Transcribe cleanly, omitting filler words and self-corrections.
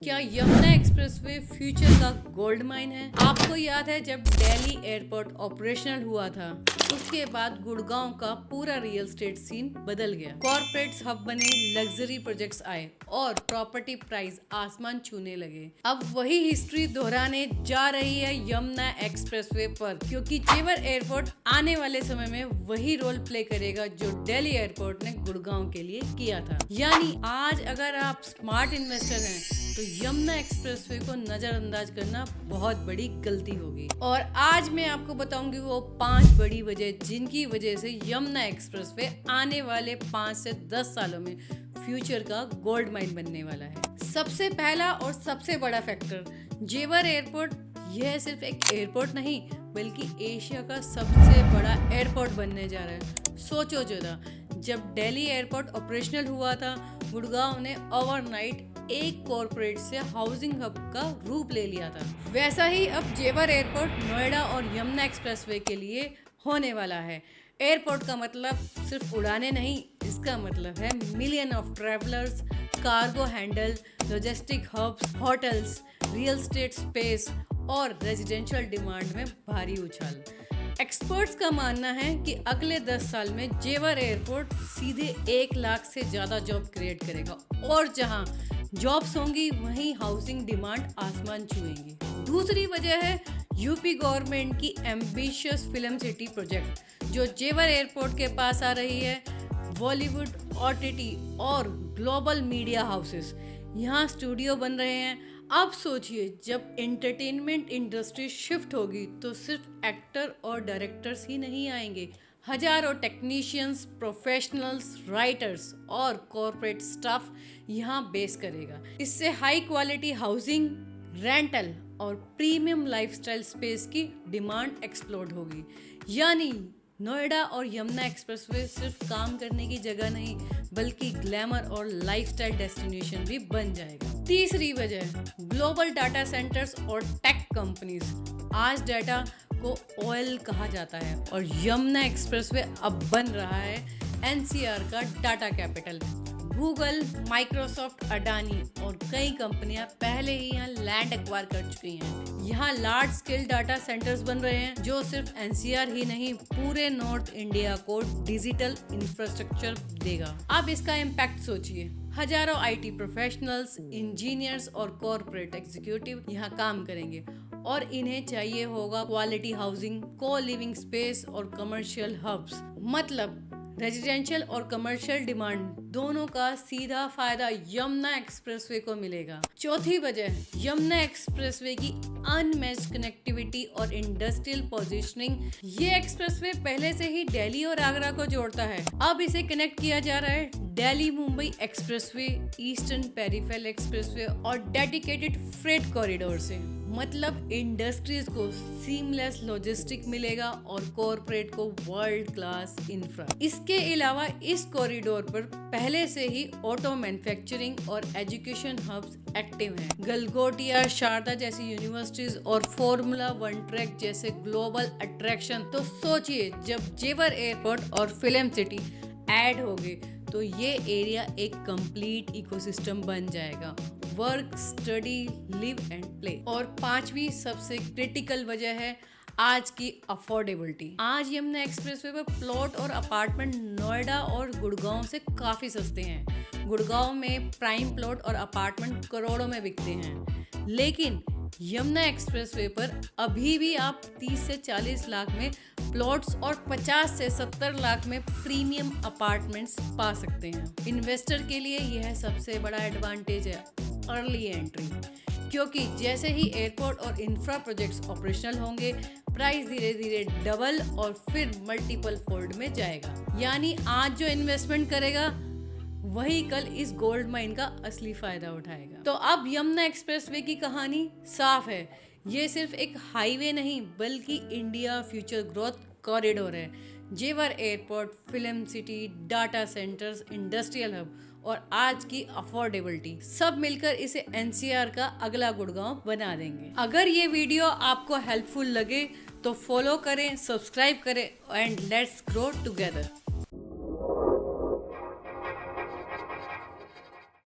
क्या Yamuna expressway future का gold mine है? आपको याद है जब दिल्ली एयरपोर्ट ऑपरेशनल हुआ था, उसके बाद गुड़गांव का पूरा रियल एस्टेट सीन बदल गया। कॉर्पोरेट्स हब बने, लग्जरी प्रोजेक्ट्स आए और प्रॉपर्टी प्राइस आसमान छूने लगे। अब वही हिस्ट्री दोहराने जा रही है यमुना एक्सप्रेसवे पर, क्योंकि जेवर एयरपोर्ट आने वाले समय में वही रोल प्ले करेगा जो दिल्ली एयरपोर्ट ने गुड़गांव के लिए किया था। यानी आज अगर आप स्मार्ट इन्वेस्टर हैं तो यमुना एक्सप्रेसवे को नजरअंदाज करना बहुत बड़ी गलती होगी। और आज मैं आपको बताऊंगी वो 5 बड़ी वजह जिनकी वजह से यमुना एक्सप्रेसवे आने वाले 5 से 10 सालों में फ्यूचर का गोल्ड माइन बनने वाला है। सबसे पहला और सबसे बड़ा फैक्टर, जेवर एयरपोर्ट यह सिर्फ एक एयरपोर्ट नहीं बल्कि एशिया का सबसे बड़ा एयरपोर्ट बनने जा रहा है। सोचो जरा, जब दिल्ली एयरपोर्ट ऑपरेशनल हुआ था, गुड़गांव ने ओवरनाइट एक कॉर्पोरेट से हाउसिंग हब का रूप ले लिया था। वैसा ही अब जेवर एयरपोर्ट नोएडा और यमुना एक्सप्रेसवे के लिए होने वाला है। एयरपोर्ट का मतलब सिर्फ उड़ाने नहीं, इसका मतलब है million of travellers, cargo handle, logistic hubs, hotels, real estate space और रेजिडेंशियल डिमांड में भारी उछाल। एक्सपर्ट्स का मानना है कि अगले 10 साल में जेवर एयरपोर्ट सीधे 1 लाख से ज़्यादा जॉब क्रिएट करेगा और जहां जॉब्स होंगी वहीं हाउसिंग डिमांड आसमान छुएंगी। दूसरी वजह है यूपी गवर्नमेंट की एम्बिशियस फिल्म सिटी प्रोजेक्ट जो जेवर एयरपोर्ट के पास आ रही है। बॉलीवुड, ओटीटी और ग्लोबल मीडिया हाउसेस यहाँ स्टूडियो बन रहे हैं। अब सोचिए, जब एंटरटेनमेंट इंडस्ट्री शिफ्ट होगी तो सिर्फ एक्टर और डायरेक्टर्स ही नहीं आएंगे, हजारों टेक्नीशियंस, प्रोफेशनल्स, राइटर्स और कॉर्पोरेट स्टाफ यहाँ बेस करेगा। इससे हाई क्वालिटी हाउसिंग, रेंटल और प्रीमियम लाइफस्टाइल स्पेस की डिमांड एक्सप्लोड होगी। यानी नोएडा और यमुना एक्सप्रेसवे सिर्फ काम करने की जगह नहीं बल्कि ग्लैमर और लाइफस्टाइल डेस्टिनेशन भी बन जाएगा। तीसरी वजह, ग्लोबल डाटा सेंटर्स और टेक कंपनीज। आज डाटा को ऑयल कहा जाता है और यमुना एक्सप्रेसवे अब बन रहा है एनसीआर का data capital. Google, Microsoft, Adani और कई कंपनियां पहले ही यहाँ लैंड एक्वायर कर चुकी हैं। यहाँ लार्ज स्केल डाटा सेंटर्स बन रहे हैं जो सिर्फ एनसीआर ही नहीं पूरे नॉर्थ इंडिया को डिजिटल इंफ्रास्ट्रक्चर देगा। अब इसका इम्पैक्ट सोचिए, हजारों आईटी प्रोफेशनल्स, इंजीनियर्स और कॉर्पोरेट एग्जीक्यूटिव यहाँ काम करेंगे और इन्हें चाहिए होगा क्वालिटी हाउसिंग, को लिविंग स्पेस और कमर्शियल हब्स। मतलब रेजिडेंशियल और कमर्शियल डिमांड दोनों का सीधा फायदा यमुना एक्सप्रेसवे को मिलेगा। चौथी वजह, यमुना एक्सप्रेसवे की अनमैच्ड कनेक्टिविटी और इंडस्ट्रियल पोजीशनिंग। ये एक्सप्रेसवे पहले से ही दिल्ली और आगरा को जोड़ता है। अब इसे कनेक्ट किया जा रहा है Delhi Mumbai expressway, eastern peripheral expressway और डेडिकेटेड फ्रेट कॉरिडोर से। मतलब इंडस्ट्रीज को सीमलेस लॉजिस्टिक मिलेगा और कॉर्पोरेट को वर्ल्ड क्लास इंफ्रा। इसके अलावा इस कॉरिडोर पर पहले से ही ऑटो मैन्युफैक्चरिंग और एजुकेशन हब्स एक्टिव हैं। गलगोटिया, शारदा जैसी यूनिवर्सिटीज और फॉर्मूला 1 ट्रैक जैसे ग्लोबल अट्रैक्शन। तो सोचिए, जब जेवर एयरपोर्ट और फिल्म सिटी ऐड होगी तो ये एरिया एक कंप्लीट इकोसिस्टम बन जाएगा। Work, study, live and play. और 5वीं सबसे क्रिटिकल वजह है आज की अफोर्डेबिलिटी। आज यमुना एक्सप्रेसवे पर प्लॉट और अपार्टमेंट नोएडा और गुड़गांव से काफ़ी सस्ते हैं। गुड़गांव में प्राइम प्लॉट और अपार्टमेंट करोड़ों में बिकते हैं, लेकिन यमुना एक्सप्रेसवे पर अभी भी आप 30 से 40 लाख में प्लॉट्स और 50 से 70 लाख में प्रीमियम अपार्टमेंट्स पा सकते हैं। इन्वेस्टर के लिए यह सबसे बड़ा एडवांटेज है, अर्ली एंट्री, क्योंकि जैसे ही एयरपोर्ट और इंफ्रा प्रोजेक्ट्स ऑपरेशनल होंगे प्राइस धीरे धीरे डबल और फिर मल्टीपल फोल्ड में जाएगा। यानी आज जो इन्वेस्टमेंट करेगा वही कल इस गोल्ड माइन का असली फायदा उठाएगा। तो अब यमुना एक्सप्रेसवे की कहानी साफ है, ये सिर्फ एक हाईवे नहीं बल्कि इंडिया फ्यूचर ग्रोथ कॉरिडोर है। जेवर airport, film city, data centres, industrial hub और आज की अफोर्डेबिलिटी सब मिलकर इसे एनसीआर का अगला गुड़गांव बना देंगे। अगर ये वीडियो आपको हेल्पफुल लगे तो फॉलो करें, सब्सक्राइब करें एंड लेट्स ग्रो टुगेदर।